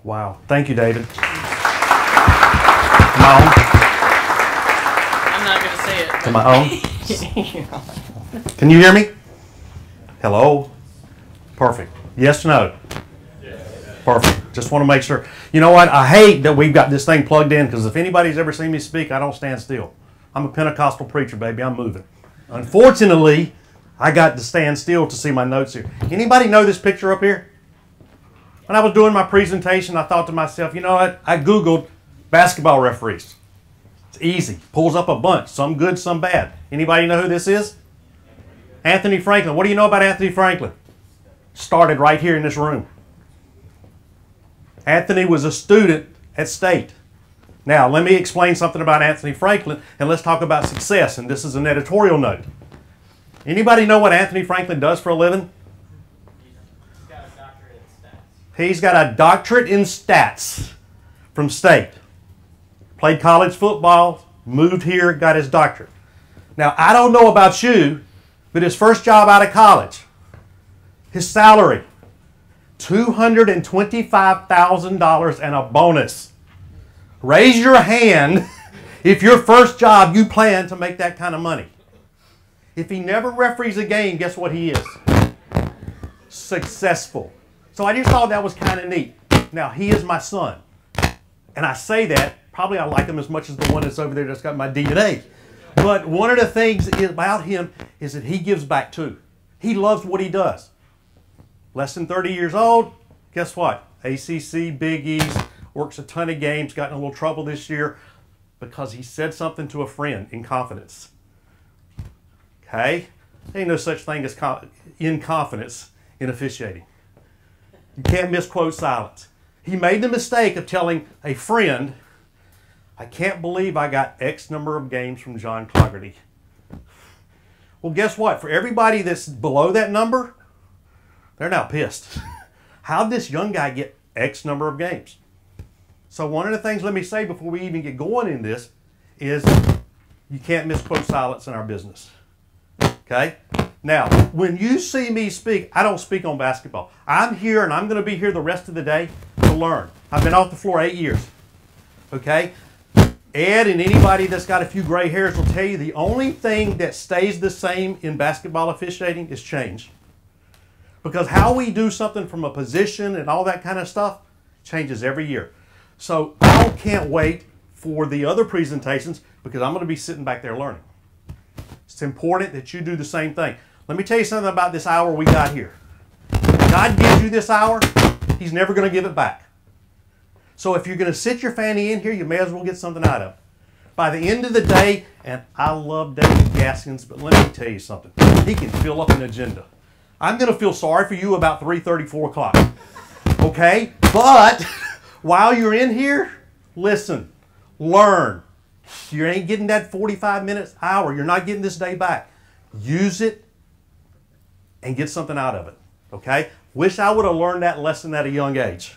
Wow. Thank you, David. Am I I'm not going to say it. on? Am I on? Can you hear me? Hello? Perfect. Yes or no? Perfect. Just want to make sure. You know what? I hate that we've got this thing plugged in, because if anybody's ever seen me speak, I don't stand still. I'm a Pentecostal preacher, baby. I'm moving. Unfortunately, I got to stand still to see my notes here. Anybody know this picture up here? When I was doing my presentation, I thought to myself, you know what? I Googled basketball referees. It's easy. Pulls up a bunch. Some good, some bad. Anybody know who this is? Anthony Franklin. What do you know about Anthony Franklin? Started right here in this room. Anthony was a student at State. Now, let me explain something about Anthony Franklin, and let's talk about success. And this is an editorial note. Anybody know what Anthony Franklin does for a living? He's got a doctorate in stats from State. Played college football, moved here, got his doctorate. Now, I don't know about you, but his first job out of college, his salary, $225,000 and a bonus. Raise your hand if your first job you plan to make that kind of money. If he never referees a game, guess what he is? Successful. So I just thought that was kind of neat. Now, he is my son. And I say that, probably I like him as much as the one that's over there that's got my DNA. But one of the things about him is that he gives back too. He loves what he does. Less than 30 years old, guess what? ACC, Big East, works a ton of games, got in a little trouble this year because he said something to a friend in confidence. Okay? There ain't no such thing as in confidence in officiating. You can't misquote silence. He made the mistake of telling a friend, I can't believe I got X number of games from John Clougherty. Well, guess what? For everybody that's below that number, they're now pissed. How'd this young guy get X number of games? So one of the things, let me say before we even get going in this, is you can't misquote silence in our business. Okay? Now, when you see me speak, I don't speak on basketball. I'm here and I'm going to be here the rest of the day to learn. I've been off the floor 8 years. Okay? Ed and anybody that's got a few gray hairs will tell you the only thing that stays the same in basketball officiating is change. Because how we do something from a position and all that kind of stuff changes every year. So I can't wait for the other presentations because I'm going to be sitting back there learning. It's important that you do the same thing. Let me tell you something about this hour we got here. When God gives you this hour, He's never going to give it back. So if you're going to sit your fanny in here, you may as well get something out of it. By the end of the day, and I love David Gaskins, but let me tell you something. He can fill up an agenda. I'm going to feel sorry for you about 3:30, 4 o'clock. Okay? But while you're in here, listen, learn. You ain't getting that 45 minutes, hour. You're not getting this day back. Use it and get something out of it. Okay? Wish I would have learned that lesson at a young age.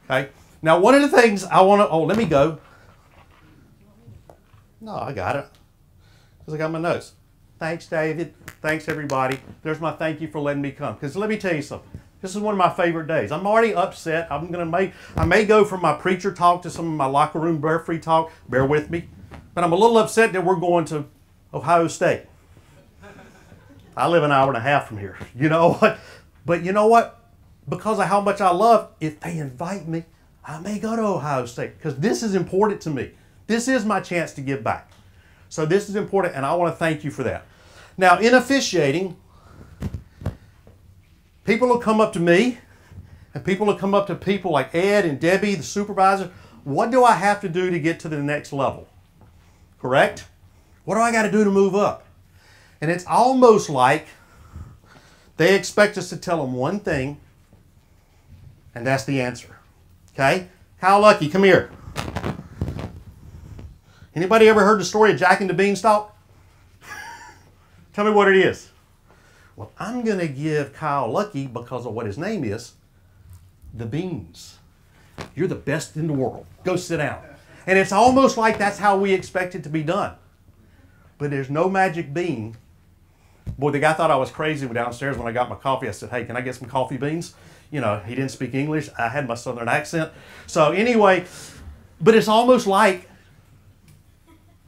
Okay? Now, one of the things I want to... Oh, let me go. No, I got it. Because I got my notes. Thanks, David. Thanks, everybody. There's my thank you for letting me come. Because let me tell you something. This is one of my favorite days. I'm already upset. I may go from my preacher talk to some of my locker room referee talk. Bear with me. But I'm a little upset that we're going to Ohio State. I live an hour and a half from here. You know what? But you know what? Because of how much I love, if they invite me, I may go to Ohio State. Because this is important to me. This is my chance to give back. So this is important, and I want to thank you for that. Now, in officiating, people will come up to me, and people will come up to people like Ed and Debbie, the supervisor. What do I have to do to get to the next level? Correct? What do I got to do to move up? And it's almost like they expect us to tell them one thing, and that's the answer. Okay? Kyle Lucky, come here. Anybody ever heard the story of Jack and the Beanstalk? Tell me what it is. Well, I'm going to give Kyle Lucky, because of what his name is, the beans. You're the best in the world. Go sit down. And it's almost like that's how we expect it to be done. But there's no magic bean Boy, the guy thought I was crazy downstairs when I got my coffee. I said, hey, can I get some coffee beans? You know, he didn't speak English. I had my southern accent. So anyway, but it's almost like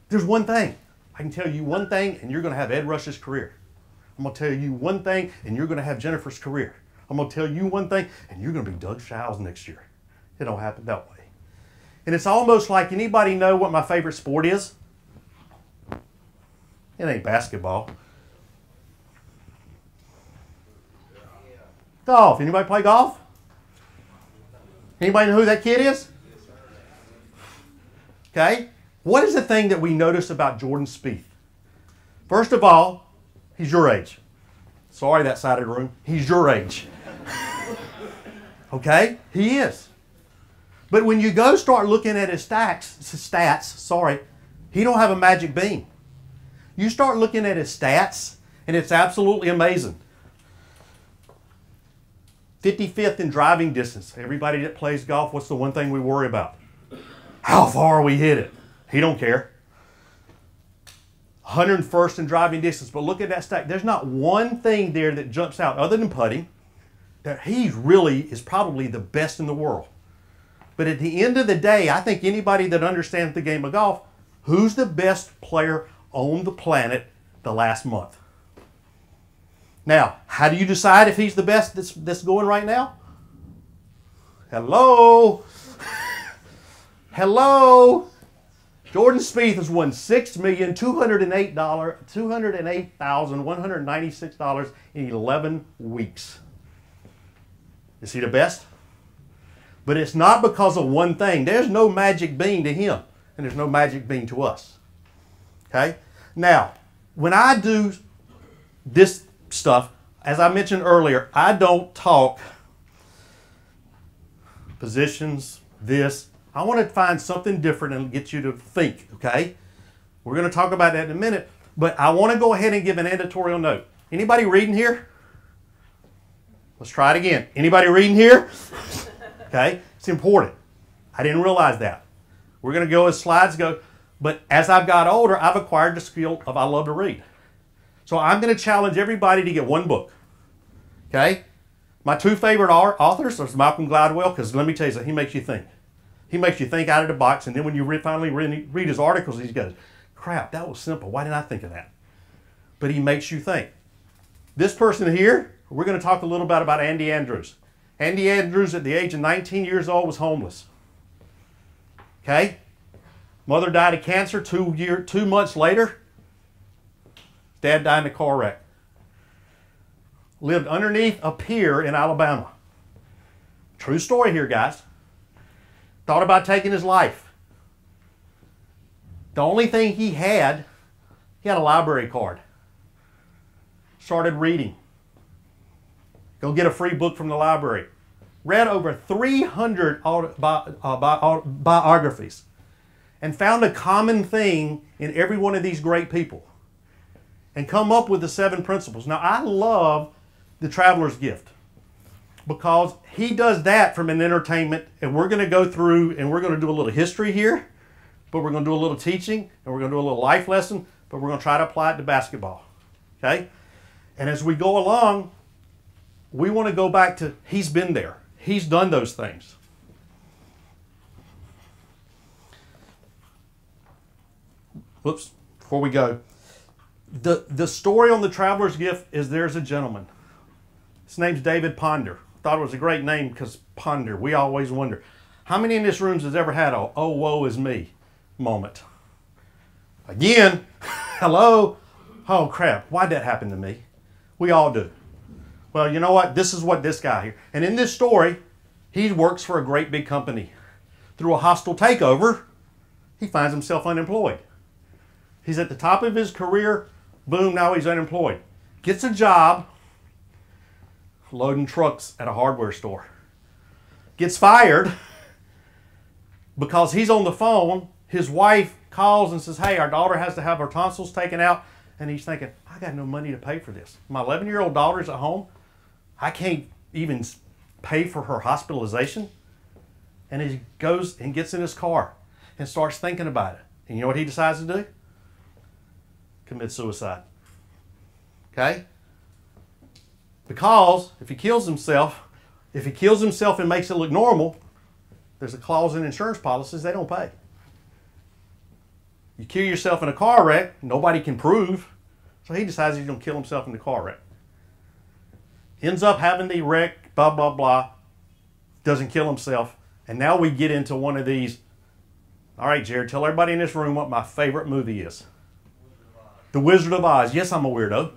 there's one thing. I can tell you one thing, and you're going to have Ed Rush's career. I'm going to tell you one thing, and you're going to have Jennifer's career. I'm going to tell you one thing, and you're going to be Doug Shiles next year. It don't happen that way. And it's almost like, anybody know what my favorite sport is? It ain't basketball. Golf. Anybody play golf? Anybody know who that kid is? Okay. What is the thing that we notice about Jordan Spieth? First of all, he's your age. Sorry, that side of the room. He's your age. Okay? He is. But when you go start looking at his stats, he don't have a magic bean. You start looking at his stats, and it's absolutely amazing. 55th in driving distance. Everybody that plays golf, what's the one thing we worry about? How far we hit it. He don't care. 101st in driving distance. But look at that stat. There's not one thing there that jumps out other than putting that he really is probably the best in the world. But at the end of the day, I think anybody that understands the game of golf, who's the best player on the planet the last month? Now, how do you decide if he's the best that's going right now? Hello? Hello? Jordan Spieth has won $6,208,196 in 11 weeks. Is he the best? But it's not because of one thing. There's no magic bean to him, and there's no magic bean to us. Okay? Now, when I do this stuff, as I mentioned earlier, I don't talk positions, this. I want to find something different and get you to think, okay? We're going to talk about that in a minute, but I want to go ahead and give an editorial note. Anybody reading here? Let's try it again. Anybody reading here? Okay? It's important. I didn't realize that. We're going to go as slides go, but as I've got older, I've acquired the skill of I love to read. So I'm going to challenge everybody to get one book. Okay? My two favorite authors are Malcolm Gladwell, because let me tell you something, he makes you think. He makes you think out of the box, and then when you finally read his articles, he goes, crap, that was simple. Why didn't I think of that? But he makes you think. This person here, we're going to talk a little bit about Andy Andrews. Andy Andrews, at the age of 19 years old, was homeless. Okay? Mother died of cancer 2 months later. Dad died in a car wreck. Lived underneath a pier in Alabama. True story here, guys. Thought about taking his life. The only thing he had a library card. Started reading. Go get a free book from the library. Read over 300 biographies. And found a common thing in every one of these great people. And come up with the 7 principles. Now, I love The Traveler's Gift, because he does that from an entertainment, and we're going to go through and we're going to do a little history here, but we're going to do a little teaching, and we're going to do a little life lesson, but we're going to try to apply it to basketball. Okay? And as we go along, we want to go back to, he's been there. He's done those things. Whoops, before we go. The story on The Traveler's Gift is there's a gentleman. His name's David Ponder. Thought it was a great name because ponder. We always wonder. How many in this room has ever had a "oh, woe is me" moment? Again, hello? Oh, crap. Why'd that happen to me? We all do. Well, you know what? This is what this guy here. And in this story, he works for a great big company. Through a hostile takeover, he finds himself unemployed. He's at the top of his career. Boom, now he's unemployed. Gets a job loading trucks at a hardware store. Gets fired because he's on the phone. His wife calls and says, hey, our daughter has to have her tonsils taken out. And he's thinking, I got no money to pay for this. My 11-year-old daughter's at home. I can't even pay for her hospitalization. And he goes and gets in his car and starts thinking about it. And you know what he decides to do? Commit suicide. Okay? Because if he kills himself and makes it look normal, there's a clause in insurance policies they don't pay. You kill yourself in a car wreck, nobody can prove, so he decides he's going to kill himself in the car wreck. Ends up having the wreck, blah, blah, blah, doesn't kill himself, and now we get into one of these. All right, Jared, tell everybody in this room what my favorite movie is. The Wizard of Oz. Yes, I'm a weirdo.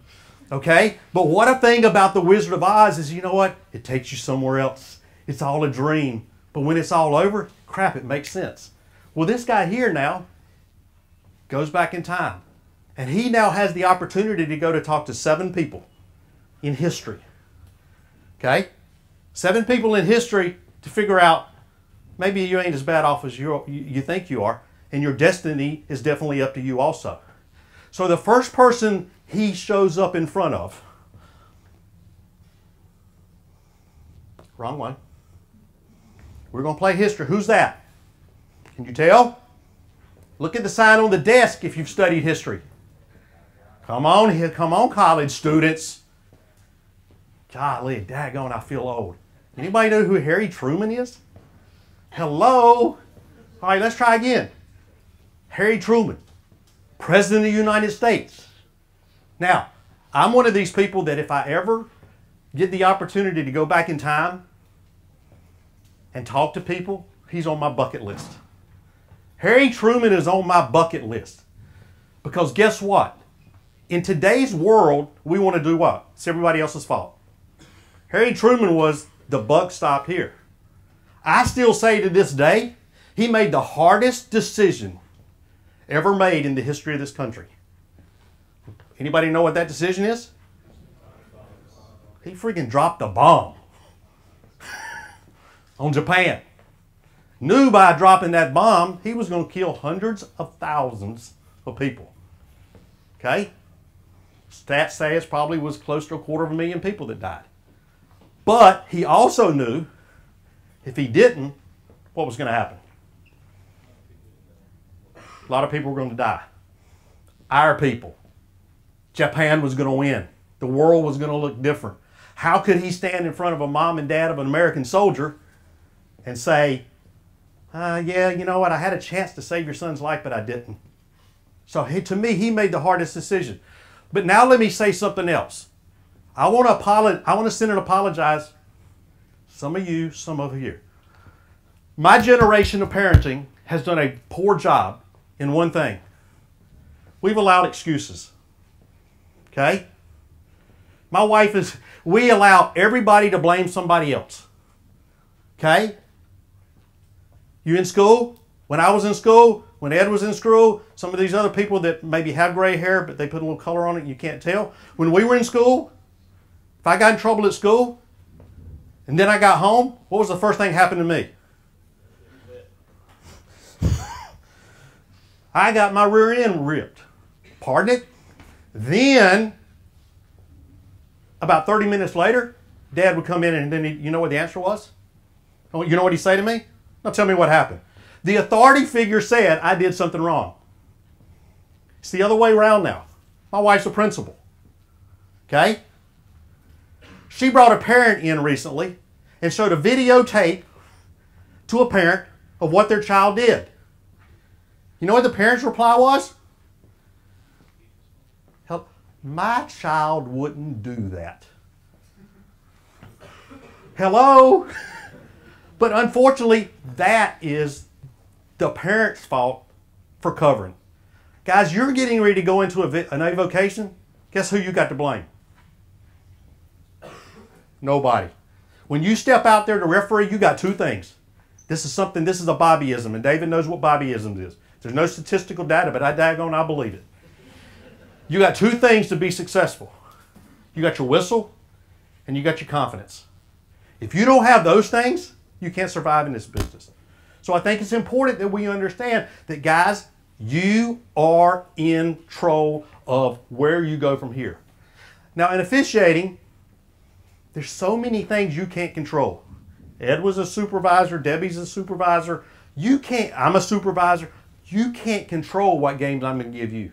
Okay? But what a thing about The Wizard of Oz is, you know what? It takes you somewhere else. It's all a dream. But when it's all over, crap, it makes sense. Well, this guy here now goes back in time. And he now has the opportunity to go to talk to 7 people in history. Okay? 7 people in history to figure out maybe you ain't as bad off as you think you are. And your destiny is definitely up to you also. So the first person he shows up in front of. Wrong one. We're going to play history. Who's that? Can you tell? Look at the sign on the desk if you've studied history. Come on here. Come on, college students. Golly, daggone, I feel old. Anybody know who Harry Truman is? Hello? All right, let's try again. Harry Truman, President of the United States. Now, I'm one of these people that if I ever get the opportunity to go back in time and talk to people, he's on my bucket list. Harry Truman is on my bucket list. Because guess what? In today's world, we want to do what? It's everybody else's fault. Harry Truman was the buck stopped here. I still say to this day, he made the hardest decision ever made in the history of this country. Anybody know what that decision is? He freaking dropped a bomb on Japan. Knew by dropping that bomb, he was going to kill hundreds of thousands of people. Okay? Stats say it probably was close to 250,000 people that died. But he also knew if he didn't, what was going to happen? A lot of people were going to die. Our people. Japan was going to win. The world was going to look different. How could he stand in front of a mom and dad of an American soldier and say, yeah, you know what, I had a chance to save your son's life, but I didn't. So to me, he made the hardest decision. But now let me say something else. I want to send and apologize. Some of you, some of you. My generation of parenting has done a poor job in one thing. We've allowed excuses. Okay? My wife is, we allow everybody to blame somebody else. Okay? You in school? When I was in school, when Ed was in school, some of these other people that maybe have gray hair, but they put a little color on it and you can't tell. When we were in school, if I got in trouble at school, and then I got home, what was the first thing that happened to me? I got my rear end ripped. Pardon it? Then, about 30 minutes later, Dad would come in and then you know what the answer was? You know what he'd say to me? Now tell me what happened. The authority figure said I did something wrong. It's the other way around now. My wife's a principal. Okay? She brought a parent in recently and showed a videotape to a parent of what their child did. You know what the parent's reply was? My child wouldn't do that. Hello? But unfortunately, that is the parent's fault for covering. Guys, you're getting ready to go into an avocation. Guess who you got to blame? Nobody. When you step out there to referee, you got 2 things. This is a Bobbyism, and David knows what Bobbyism is. There's no statistical data, but I believe it. You got 2 things to be successful. You got your whistle, and you got your confidence. If you don't have those things, you can't survive in this business. So I think it's important that we understand that, guys, you are in control of where you go from here. Now, in officiating, there's so many things you can't control. Ed was a supervisor. Debbie's a supervisor. I'm a supervisor. You can't control what games I'm going to give you.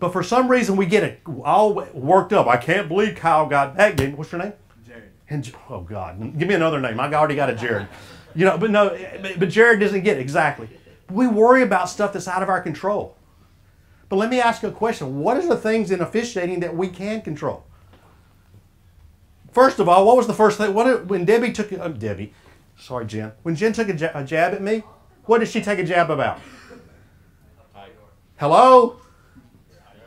But for some reason, we get all worked up. I can't believe Kyle got that game. What's your name? Jared. And, oh, God. Give me another name. I already got a Jared. You know, but no, but Jared doesn't get it. Exactly. We worry about stuff that's out of our control. But let me ask you a question. What are the things in officiating that we can control? First of all, what was the first thing? When Debbie took sorry, Jen. When Jen took a jab at me, what did she take a jab about? Hello?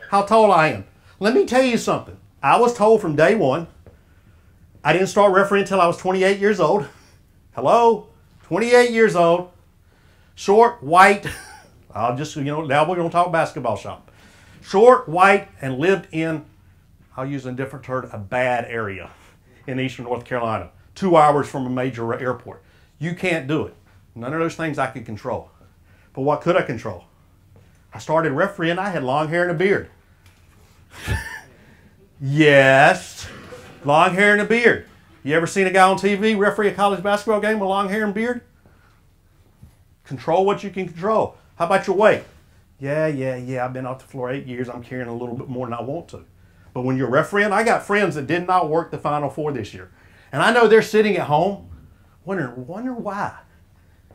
How tall I am. Let me tell you something. I was told from day one, I didn't start refereeing until I was 28 years old. Hello? 28 years old. Short, white. Now we're going to talk basketball shop. Short, white, and lived in, I'll use a different term, a bad area in eastern North Carolina. 2 hours from a major airport. You can't do it. None of those things I could control. But what could I control? I started refereeing. I had long hair and a beard. Yes. Long hair and a beard. You ever seen a guy on TV referee a college basketball game with long hair and beard? Control what you can control. How about your weight? Yeah. I've been off the floor 8 years. I'm carrying a little bit more than I want to. But when you're refereeing, I got friends that did not work the Final Four this year. And I know they're sitting at home wondering why.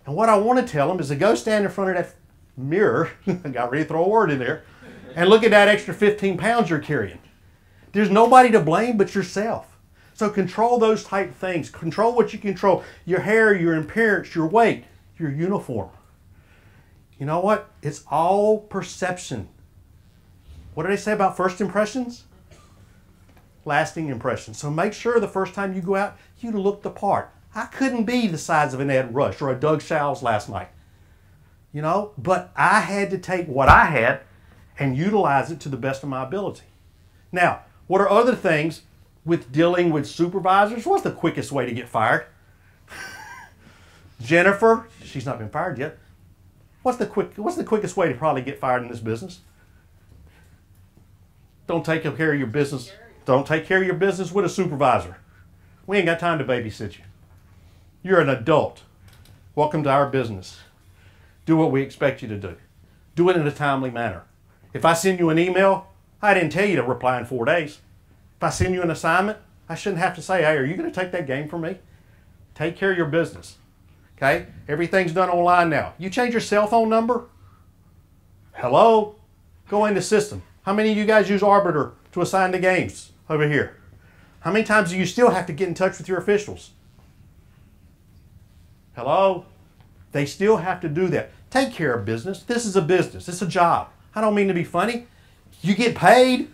And what I want to tell them is to go stand in front of that mirror, I got ready to throw a word in there, and look at that extra 15 pounds you're carrying. There's nobody to blame but yourself. So control those type of things. Control what you control. Your hair, your appearance, your weight, your uniform. You know what? It's all perception. What do they say about first impressions? Lasting impressions. So make sure the first time you go out, you look the part. I couldn't be the size of an Ed Rush or a Doug Showles last night. You know, but I had to take what I had and utilize it to the best of my ability. Now, what are other things with dealing with supervisors? What's the quickest way to get fired? Jennifer, she's not been fired yet. What's the quickest way to probably get fired in this business? Don't take care of your business. Don't take care of your business with a supervisor. We ain't got time to babysit you. You're an adult. Welcome to our business. Do what we expect you to do. Do it in a timely manner. If I send you an email, I didn't tell you to reply in 4 days. If I send you an assignment, I shouldn't have to say, hey, are you going to take that game from me? Take care of your business. Okay? Everything's done online now. You change your cell phone number? Hello? Go into system. How many of you guys use Arbiter to assign the games over here? How many times do you still have to get in touch with your officials? Hello? They still have to do that. Take care of business. This is a business. It's a job. I don't mean to be funny. You get paid.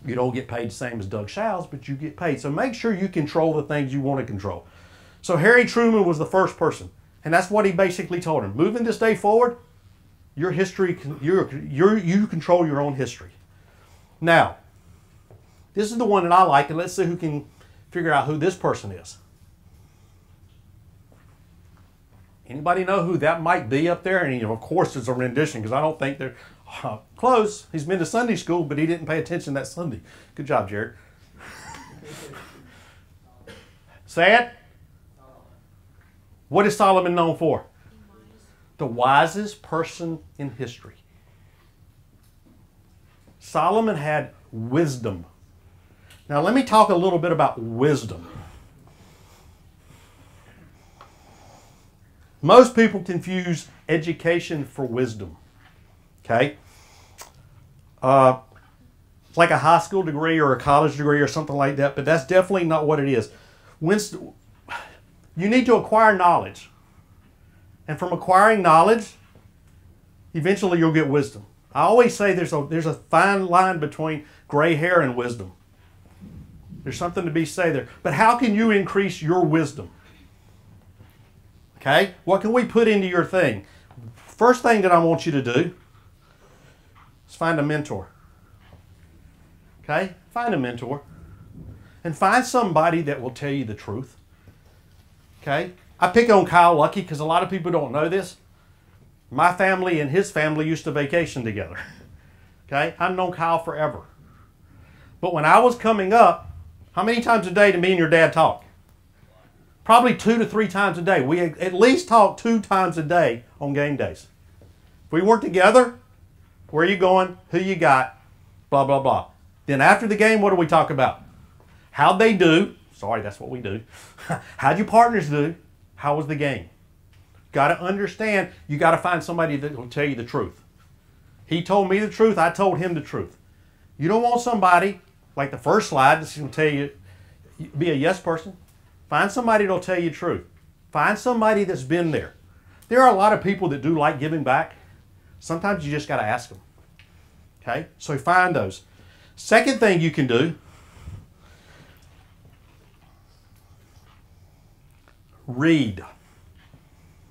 You don't get paid the same as Doug Showles, but you get paid. So make sure you control the things you want to control. So Harry Truman was the first person. And that's what he basically told him. Moving this day forward, your history, you control your own history. Now, this is the one that I like, and let's see who can figure out who this person is. Anybody know who that might be up there? And of course it's a rendition because I don't think they're close. He's been to Sunday school, but he didn't pay attention that Sunday. Good job, Jared. Say it. What is Solomon known for? The wisest person in history. Solomon had wisdom. Now let me talk a little bit about wisdom. Most people confuse education for wisdom. Okay? It's like a high school degree or a college degree or something like that, but that's definitely not what it is. You need to acquire knowledge. And from acquiring knowledge, eventually you'll get wisdom. I always say there's a fine line between gray hair and wisdom. There's something to be said there. But how can you increase your wisdom? Okay? What can we put into your thing? First thing that I want you to do is find a mentor. Okay? Find a mentor. And find somebody that will tell you the truth. Okay? I pick on Kyle Lucky because a lot of people don't know this. My family and his family used to vacation together. Okay? I've known Kyle forever. But when I was coming up, how many times a day did me and your dad talk? Probably 2 to 3 times a day. We at least talked 2 times a day on game days. If we weren't together, Where are you going? Who you got? Blah, blah, blah. Then after the game, what do we talk about? How'd they do? Sorry, that's what we do. How'd your partners do? How was the game? Got to understand, you got to find somebody that will tell you the truth. He told me the truth. I told him the truth. You don't want somebody, like the first slide, that's going to tell you, be a yes person. Find somebody that will tell you the truth. Find somebody that's been there. There are a lot of people that do like giving back. Sometimes you just got to ask them. Okay? So find those. Second thing you can do, read.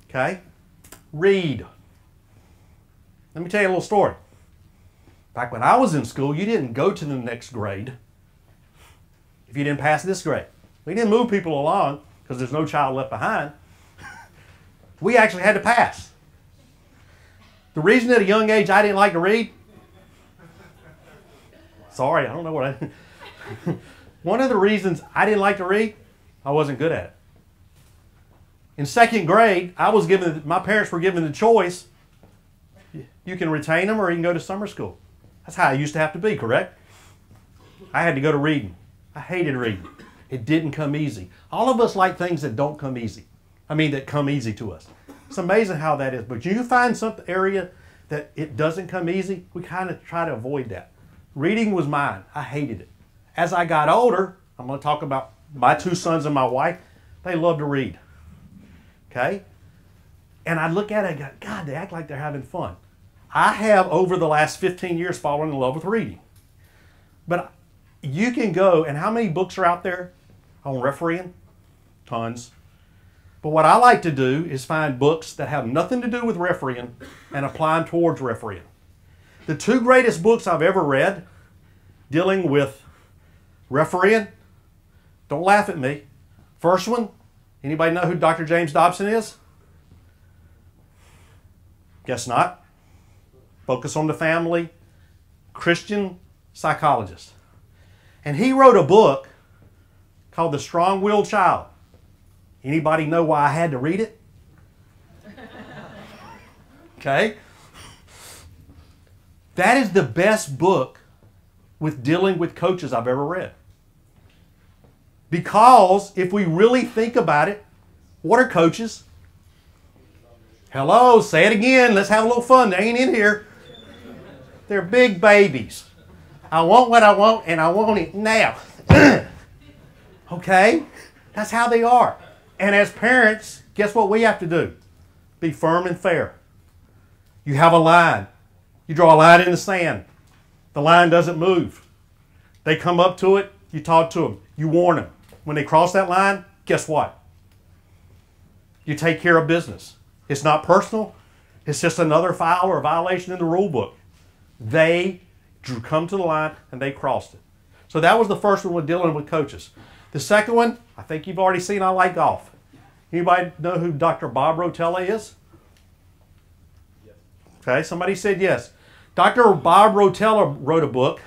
Okay? Read. Let me tell you a little story. Back when I was in school, you didn't go to the next grade if you didn't pass this grade. We didn't move people along because there's no child left behind. We actually had to pass. The reason at a young age I didn't like to read, sorry, I don't know what I... One of the reasons I didn't like to read, I wasn't good at it. In second grade, my parents were given the choice, you can retain them or you can go to summer school. That's how I used to have to be, correct? I had to go to reading. I hated reading. It didn't come easy. All of us like things that don't come easy. That come easy to us. It's amazing how that is. But you find some area that it doesn't come easy, we kind of try to avoid that. Reading was mine. I hated it. As I got older, I'm going to talk about my two sons and my wife. They love to read. Okay? And I look at it and go, God, they act like they're having fun. I have, over the last 15 years, fallen in love with reading. But you can go, and how many books are out there on refereeing? Tons. But what I like to do is find books that have nothing to do with refereeing and apply them towards refereeing. The two greatest books I've ever read dealing with refereeing, don't laugh at me. First one, anybody know who Dr. James Dobson is? Guess not. Focus on the Family, Christian psychologist. And he wrote a book called The Strong-Willed Child. Anybody know why I had to read it? Okay? That is the best book with dealing with coaches I've ever read. Because if we really think about it, what are coaches? Hello, say it again. Let's have a little fun. They ain't in here. They're big babies. I want what I want and I want it now. Okay? That's how they are. And as parents, guess what we have to do? Be firm and fair. You have a line. You draw a line in the sand. The line doesn't move. They come up to it, you talk to them. You warn them. When they cross that line, guess what? You take care of business. It's not personal. It's just another foul or violation in the rule book. They come to the line and they crossed it. So that was the first one with dealing with coaches. The second one, I think you've already seen, I like golf. Anybody know who Dr. Bob Rotella is? Yes. Okay, somebody said yes. Dr. Bob Rotella wrote a book,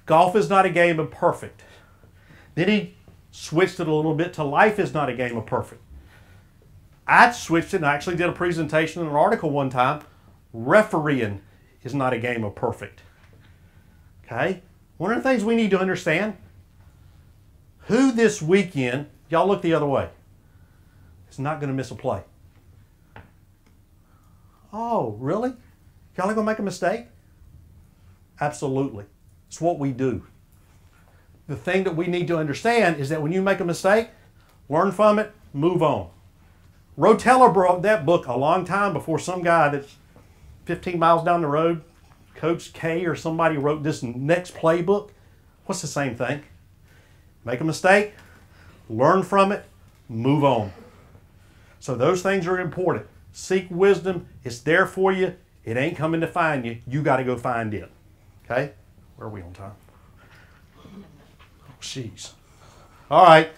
Golf is Not a Game of Perfect. Then he switched it a little bit to Life is Not a Game of Perfect. I switched it and I actually did a presentation in an article one time, Refereeing is Not a Game of Perfect. Okay? One of the things we need to understand, who this weekend, y'all look the other way, is not going to miss a play. Oh, really? Y'all are going to make a mistake? Absolutely. It's what we do. The thing that we need to understand is that when you make a mistake, learn from it, move on. Rotella wrote that book a long time before some guy that's 15 miles down the road, Coach K or somebody, wrote this next playbook. What's the same thing? Make a mistake, learn from it, move on. So those things are important. Seek wisdom. It's there for you. It ain't coming to find you. You got to go find it. Okay? Where are we on time? Oh, jeez. All right.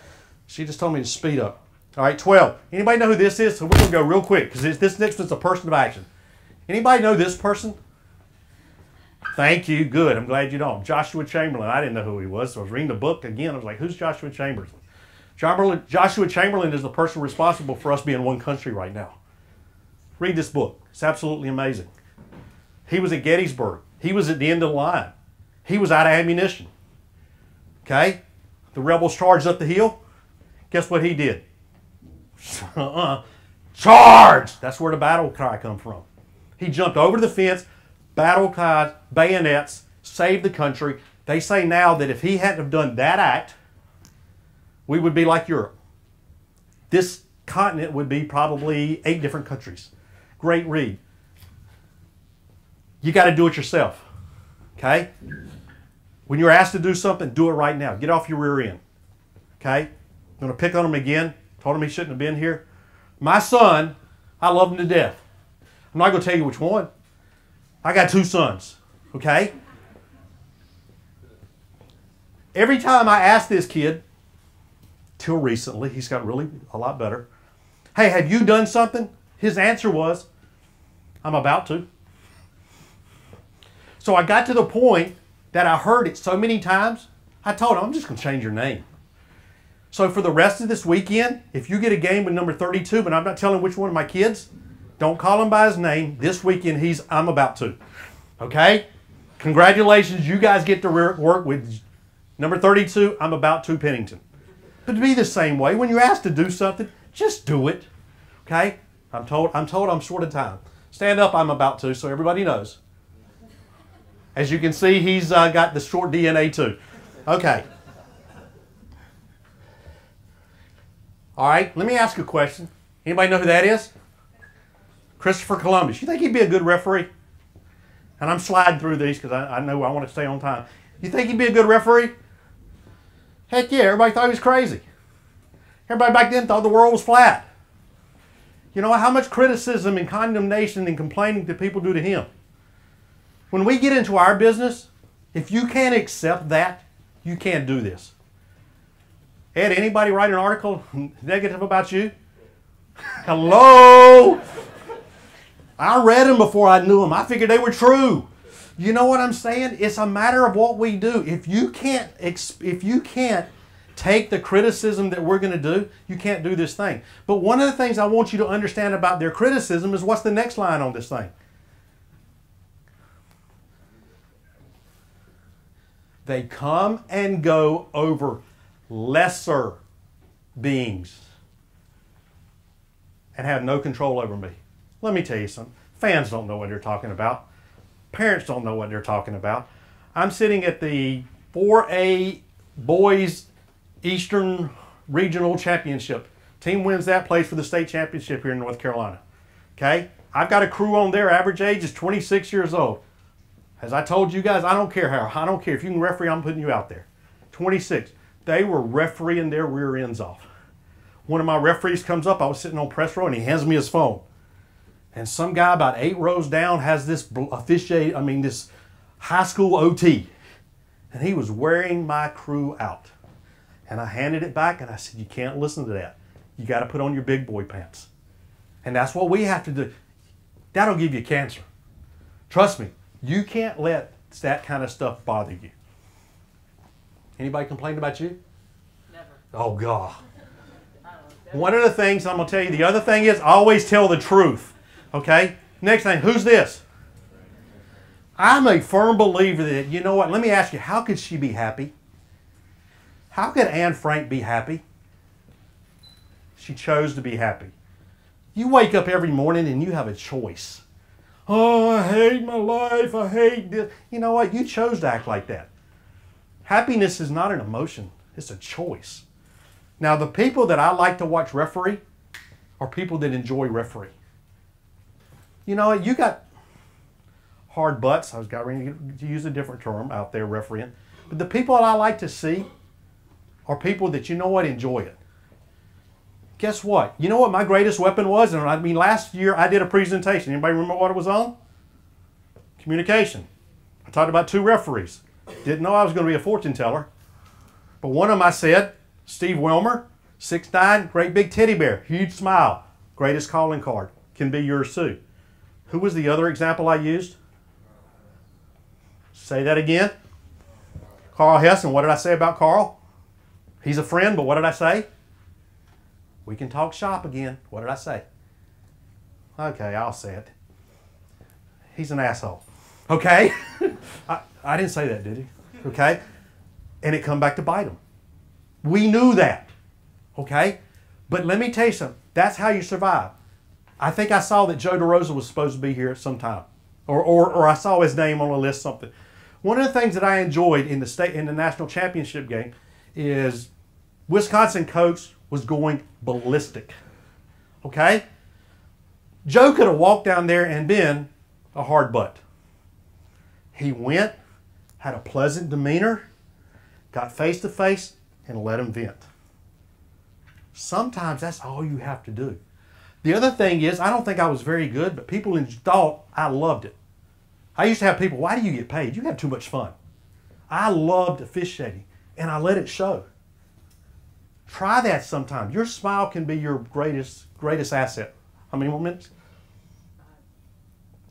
She just told me to speed up. All right, 12. Anybody know who this is? So we're going to go real quick because this next one's a person of action. Anybody know this person? Thank you. Good. I'm glad you don't. Joshua Chamberlain. I didn't know who he was. So I was reading the book again. I was like, who's Joshua Chamberlain? Joshua Chamberlain is the person responsible for us being one country right now. Read this book. It's absolutely amazing. He was at Gettysburg. He was at the end of the line. He was out of ammunition. Okay? The rebels charged up the hill. Guess what he did? Charge! That's where the battle cry comes from. He jumped over the fence, battle cries, bayonets, saved the country. They say now that if he hadn't have done that act, we would be like Europe. This continent would be probably 8 different countries. Great read. You got to do it yourself. Okay? When you're asked to do something, do it right now. Get off your rear end. Okay? I'm going to pick on him again. Told him he shouldn't have been here. My son, I love him to death. I'm not going to tell you which one. I got 2 sons. Okay? Every time I ask this kid, till recently, he's got really a lot better. Hey, have you done something? His answer was, I'm about to. So I got to the point that I heard it so many times, I told him, I'm just going to change your name. So for the rest of this weekend, if you get a game with number 32, but I'm not telling which one of my kids, don't call him by his name. This weekend, I'm about to. Okay? Congratulations, you guys get to work with number 32, I'm about to Pennington. But to be the same way, when you're asked to do something, just do it. Okay? I'm told I'm short of time. Stand up, I'm about to, so everybody knows. As you can see, he's got the short DNA too. Okay. All right, let me ask you a question. Anybody know who that is? Christopher Columbus. You think he'd be a good referee? And I'm sliding through these because I know I want to stay on time. You think he'd be a good referee? Heck yeah, everybody thought he was crazy. Everybody back then thought the world was flat. You know how much criticism and condemnation and complaining do people do to him? When we get into our business, if you can't accept that, you can't do this. Ed, anybody write an article negative about you? Hello? I read them before I knew them. I figured they were true. You know what I'm saying? It's a matter of what we do. If you can't take the criticism that we're going to do, you can't do this thing. But one of the things I want you to understand about their criticism is what's the next line on this thing? They come and go over lesser beings and have no control over me. Let me tell you something. Fans don't know what they're talking about. Parents don't know what they're talking about. I'm sitting at the 4A Boys Eastern Regional Championship. Team wins that, plays for the state championship here in North Carolina. Okay? I've got a crew on there. Average age is 26 years old. As I told you guys, I don't care how. I don't care. If you can referee, I'm putting you out there. 26. They were refereeing their rear ends off. One of my referees comes up. I was sitting on press row, and he hands me his phone. And some guy about 8 rows down has this this high school OT. And he was wearing my crew out. And I handed it back, and I said, you can't listen to that. You got to put on your big boy pants. And that's what we have to do. That'll give you cancer. Trust me, you can't let that kind of stuff bother you. Anybody complain about you? Never. Oh, God. One of the things I'm going to tell you, the other thing is always tell the truth. Okay? Next thing, who's this? I'm a firm believer that, you know what, let me ask you, how could she be happy? How could Anne Frank be happy? She chose to be happy. You wake up every morning and you have a choice. Oh, I hate my life. I hate this. You know what? You chose to act like that. Happiness is not an emotion. It's a choice. Now, the people that I like to watch referee are people that enjoy referee. You know what? You got hard butts. I was going to use a different term out there, refereeing. But the people that I like to see are people that, you know what, enjoy it. Guess what? You know what my greatest weapon was? And I mean, last year I did a presentation. Anybody remember what it was on? Communication. I talked about 2 referees. Didn't know I was going to be a fortune teller. But one of them I said, Steve Wilmer, 6'9", great big teddy bear, huge smile, greatest calling card, can be yours too. Who was the other example I used? Say that again. Carl Hess. And what did I say about Carl? He's a friend, but what did I say? We can talk shop again. What did I say? Okay, I'll say it. He's an asshole. Okay? I didn't say that, did he? Okay? And it come back to bite him. We knew that. Okay? But let me tell you something. That's how you survive. I think I saw that Joe DeRosa was supposed to be here at some time. Or I saw his name on a list, something. One of the things that I enjoyed in the national championship game is Wisconsin coach was going ballistic. Okay? Joe could have walked down there and been a hard butt. He went, had a pleasant demeanor, got face to face, and let him vent. Sometimes that's all you have to do. The other thing is, I don't think I was very good, but people thought I loved it. I used to have people, why do you get paid? You have too much fun. I loved officiating, and I let it show. Try that sometime. Your smile can be your greatest asset. How many more minutes?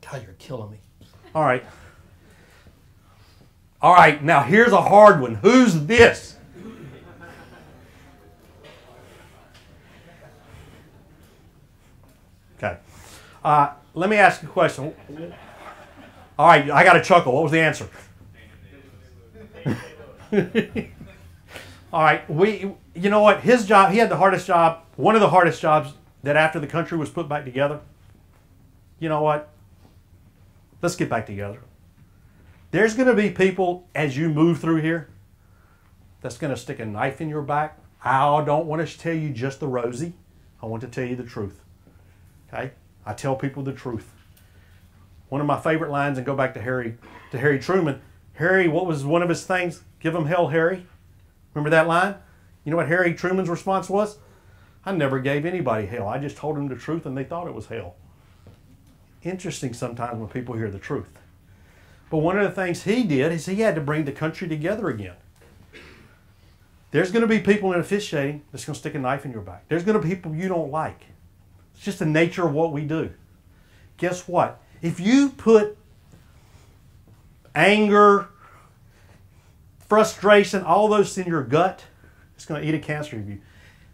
God, you're killing me. All right. All right, now here's a hard one. Who's this? Okay. Let me ask you a question. All right, I got a chuckle. What was the answer? All right, you know what? His job, he had the hardest job, one of the hardest jobs that after the country was put back together. You know what? Let's get back together. There's going to be people as you move through here that's going to stick a knife in your back. I don't want to tell you just the rosy. I want to tell you the truth. Okay? I tell people the truth. One of my favorite lines, and go back to Harry Truman. Harry, what was one of his things? Give him hell, Harry. Remember that line? You know what Harry Truman's response was? I never gave anybody hell. I just told them the truth and they thought it was hell. Interesting sometimes when people hear the truth. But one of the things he did is he had to bring the country together again. There's going to be people in officiating that's going to stick a knife in your back. There's going to be people you don't like. It's just the nature of what we do. Guess what? If you put anger, frustration, all those in your gut, it's going to eat a cancer of you.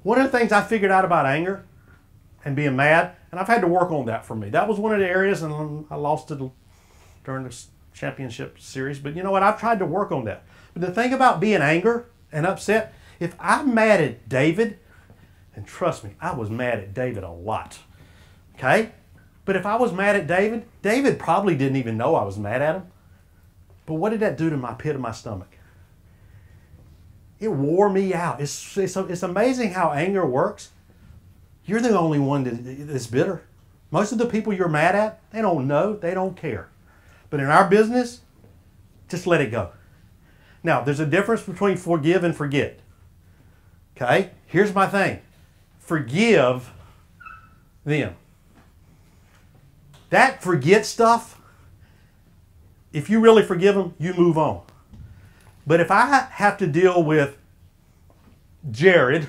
One of the things I figured out about anger and being mad, and I've had to work on that for me. That was one of the areas, and I lost it during the championship series. But you know what? I've tried to work on that. But the thing about being angry and upset, if I'm mad at David, and trust me, I was mad at David a lot. Okay? But if I was mad at David, David probably didn't even know I was mad at him. But what did that do to my pit of my stomach? It wore me out. It's amazing how anger works. You're the only one that's bitter. Most of the people you're mad at, they don't know, they don't care. But in our business, just let it go. Now, there's a difference between forgive and forget. Okay? Here's my thing. Forgive them. That forget stuff, if you really forgive them, you move on. But if I have to deal with Jared,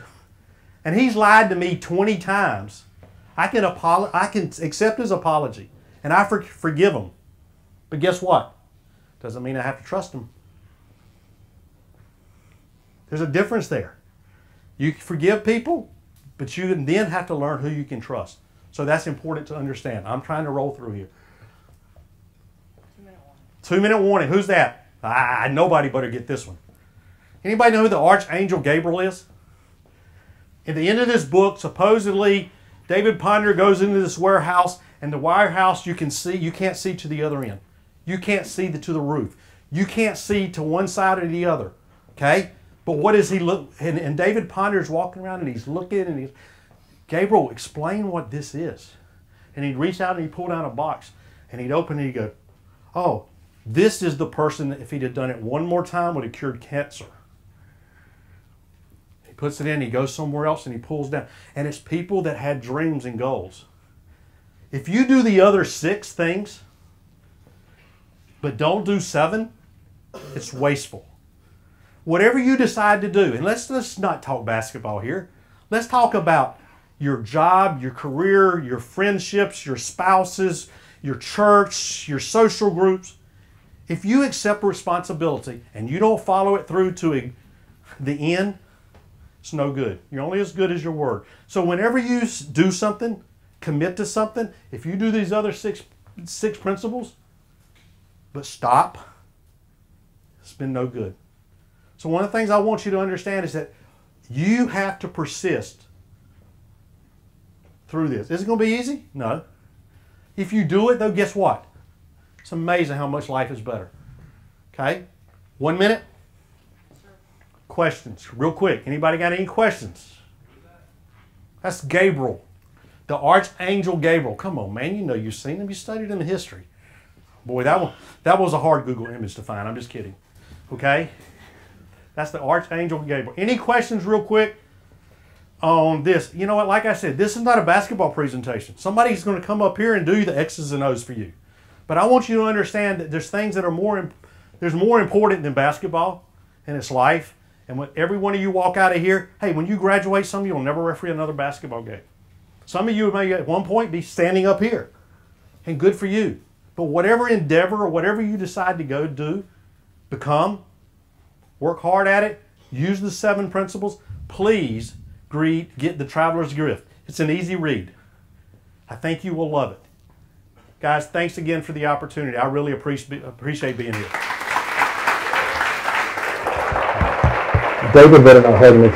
and he's lied to me 20 times, I can accept his apology, and I forgive him. But guess what? Doesn't mean I have to trust him. There's a difference there. You forgive people, but you then have to learn who you can trust. So that's important to understand. I'm trying to roll through here. 2-minute warning. 2-minute warning. Who's that? Nobody better get this one. Anybody know who the Archangel Gabriel is? At the end of this book, supposedly, David Ponder goes into this warehouse, and the warehouse you can't see to the other end. You can't see to the roof. You can't see to one side or the other. Okay? But what does he look? And David Ponder's walking around and he's looking and he's, Gabriel, explain what this is. And he'd reach out and he'd pull down a box and he'd open it and he'd go, oh, this is the person that if he'd have done it one more time would have cured cancer. He puts it in, he goes somewhere else and he pulls down. And it's people that had dreams and goals. If you do the other 6 things, but don't do 7, it's wasteful. Whatever you decide to do, and let's not talk basketball here. Let's talk about your job, your career, your friendships, your spouses, your church, your social groups. If you accept responsibility and you don't follow it through to the end, it's no good. You're only as good as your word. So whenever you do something, commit to something, if you do these other six principles, but stop. It's been no good. So one of the things I want you to understand is that you have to persist through this. Is it going to be easy? No. If you do it, though, guess what? It's amazing how much life is better. Okay? 1 minute. Questions, real quick. Anybody got any questions? That's Gabriel, the archangel Gabriel. Come on, man. You know you've seen him. You studied him in history. Boy, that was a hard Google image to find. I'm just kidding. Okay? That's the archangel Gabriel. Any questions real quick on this? You know what? Like I said, this is not a basketball presentation. Somebody's going to come up here and do the X's and O's for you. But I want you to understand that there's things that are more important than basketball, and it's life. And when every one of you walk out of here, hey, when you graduate, some of you will never referee another basketball game. Some of you may at one point be standing up here. And good for you. But whatever endeavor or whatever you decide to go do, become, work hard at it, use the 7 principles, please get the Traveler's Gift. It's an easy read. I think you will love it. Guys, thanks again for the opportunity. I really appreciate being here. David better not have any